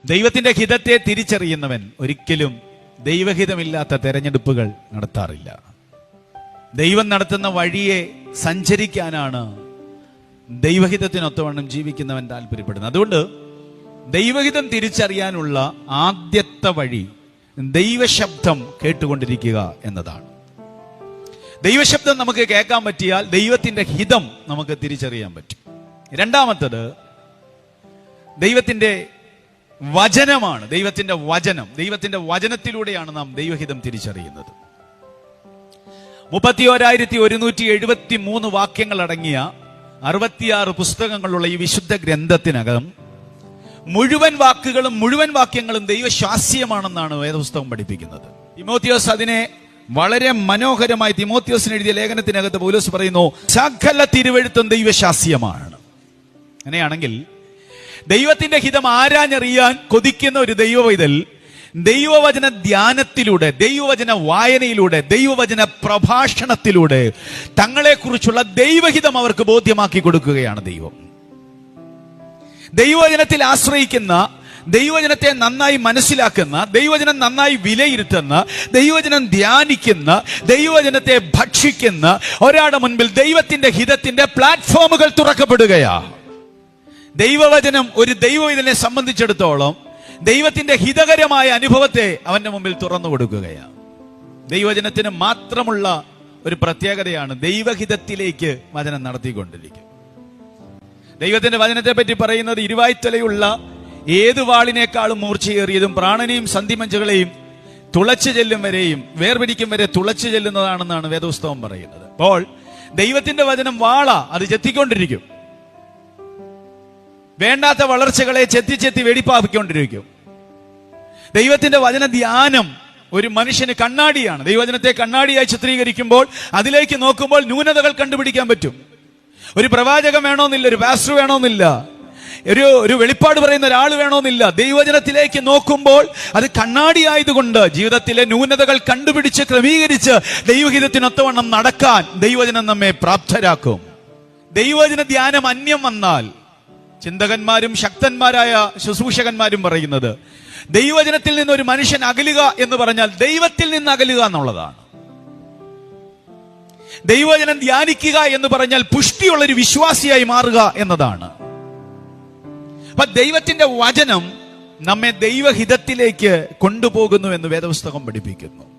ദൈവത്തിന്റെ ഹിതത്തെ തിരിച്ചറിയുന്നവൻ ഒരിക്കലും ദൈവഹിതമില്ലാത്ത തെരഞ്ഞെടുപ്പുകൾ നടത്താറില്ല. ദൈവം നടത്തുന്ന വഴിയെ സഞ്ചരിക്കാനാണ് ദൈവഹിതത്തിനൊത്തവണ്ണം ജീവിക്കുന്നവൻ താല്പര്യപ്പെടുന്നത്. അതുകൊണ്ട് ദൈവഹിതം തിരിച്ചറിയാനുള്ള ആദ്യത്തെ വഴി ദൈവശബ്ദം കേട്ടുകൊണ്ടിരിക്കുക എന്നതാണ്. ദൈവശബ്ദം നമുക്ക് കേൾക്കാൻ പറ്റിയാൽ ദൈവത്തിന്റെ ഹിതം നമുക്ക് തിരിച്ചറിയാൻ പറ്റും. രണ്ടാമത്തത് ദൈവത്തിന്റെ വചനമാണ്. ദൈവത്തിന്റെ വചനം, ദൈവത്തിന്റെ വചനത്തിലൂടെയാണ് നാം ദൈവഹിതം തിരിച്ചറിയുന്നത്. 31,173 വാക്യങ്ങൾ അടങ്ങിയ 66 പുസ്തകങ്ങളുള്ള ഈ വിശുദ്ധ ഗ്രന്ഥത്തിനകം മുഴുവൻ വാക്യങ്ങളും ദൈവശാസ്യമാണെന്നാണ് വേദപുസ്തകം പഠിപ്പിക്കുന്നത്. തിമോത്തിയോസ് അതിനെ വളരെ മനോഹരമായി തിമോത്തിയോസിന് എഴുതിയ ലേഖനത്തിനകത്ത് പൗലോസ് പറയുന്നു, സകല തിരുവെഴുത്തും ദൈവശാസ്യമാണ്. അങ്ങനെയാണെങ്കിൽ ദൈവത്തിന്റെ ഹിതം ആരാഞ്ഞറിയാൻ കൊതിക്കുന്ന ഒരു ദൈവവൈതൽ ദൈവവചന ധ്യാനത്തിലൂടെ, ദൈവവചന വായനയിലൂടെ, ദൈവവചന പ്രഭാഷണത്തിലൂടെ തങ്ങളെക്കുറിച്ചുള്ള ദൈവഹിതം അവർക്ക് ബോധ്യമാക്കി കൊടുക്കുകയാണ് ദൈവം. ദൈവവചനത്തിൽ ആശ്രയിക്കുന്ന, ദൈവവചനത്തെ നന്നായി മനസ്സിലാക്കുന്ന, ദൈവവചനം നന്നായി വിലയിരുത്തുന്ന, ദൈവവചനം ധ്യാനിക്കുന്ന, ദൈവവചനത്തെ ഭക്ഷിക്കുന്ന ഒരാളുടെ മുൻപിൽ ദൈവത്തിന്റെ ഹിതത്തിന്റെ പ്ലാറ്റ്ഫോമുകൾ തുറക്കപ്പെടുകയാ. ദൈവവചനം ഒരു ദൈവവൈതലിനെ സംബന്ധിച്ചിടത്തോളം ദൈവത്തിന്റെ ഹിതകരമായ അനുഭവത്തെ അവന്റെ മുമ്പിൽ തുറന്നു കൊടുക്കുകയാണ്. ദൈവവചനത്തിന് മാത്രമുള്ള ഒരു പ്രത്യേകതയാണ് ദൈവഹിതത്തിലേക്ക് വചനം നടത്തിക്കൊണ്ടിരിക്കുക. ദൈവത്തിന്റെ വചനത്തെ പറ്റി പറയുന്നത് ഇരുവായ്ത്തലയുള്ള ഏത് വാളിനേക്കാളും മൂർച്ചയേറിയതും പ്രാണനെയും സന്ധിമഞ്ചകളെയും തുളച്ചു ചെല്ലും വരെയും വേർപിടിക്കും വരെ തുളച്ചു ചെല്ലുന്നതാണെന്നാണ് വേദപുസ്തകം പറയുന്നത്. അപ്പോൾ ദൈവത്തിന്റെ വചനം വാള, അത് ചെത്തിക്കൊണ്ടിരിക്കും. വേണ്ടാത്ത വളർച്ചകളെ ചെത്തി വെടിപ്പാക്കിക്കൊണ്ടിരിക്കും. ദൈവത്തിന്റെ വചന ധ്യാനം ഒരു മനുഷ്യന് കണ്ണാടിയാണ്. ദൈവവചനത്തെ കണ്ണാടിയായി ചിത്രീകരിക്കുമ്പോൾ അതിലേക്ക് നോക്കുമ്പോൾ ന്യൂനതകൾ കണ്ടുപിടിക്കാൻ പറ്റും. ഒരു പ്രവാചകൻ വേണമെന്നില്ല, ഒരു പാസ്റ്റർ വേണമെന്നില്ല, ഒരു വെളിപ്പാട് പറയുന്ന ഒരാൾ വേണമെന്നില്ല. ദൈവവചനത്തിലേക്ക് നോക്കുമ്പോൾ അത് കണ്ണാടിയായതുകൊണ്ട് ജീവിതത്തിലെ ന്യൂനതകൾ കണ്ടുപിടിച്ച് ക്രമീകരിച്ച് ദൈവഹിതത്തിനൊത്തവണ്ണം നടക്കാൻ ദൈവവചനം നമ്മെ പ്രാപ്തരാക്കും. ദൈവവചന ധ്യാനം അന്യം വന്നാൽ ചിന്തകന്മാരും ശക്തന്മാരായ ശുശ്രൂഷകന്മാരും പറയുന്നത് ദൈവവചനത്തിൽ നിന്ന് ഒരു മനുഷ്യൻ അകലുക എന്ന് പറഞ്ഞാൽ ദൈവത്തിൽ നിന്ന് അകലുക എന്നുള്ളതാണ്. ദൈവവചനം ധ്യാനിക്കുക എന്ന് പറഞ്ഞാൽ പുഷ്ടിയുള്ള ഒരു വിശ്വാസിയായി മാറുക എന്നതാണ്. അപ്പൊ ദൈവത്തിന്റെ വചനം നമ്മെ ദൈവഹിതത്തിലേക്ക് കൊണ്ടുപോകുന്നു എന്ന് വേദപുസ്തകം പഠിപ്പിക്കുന്നു.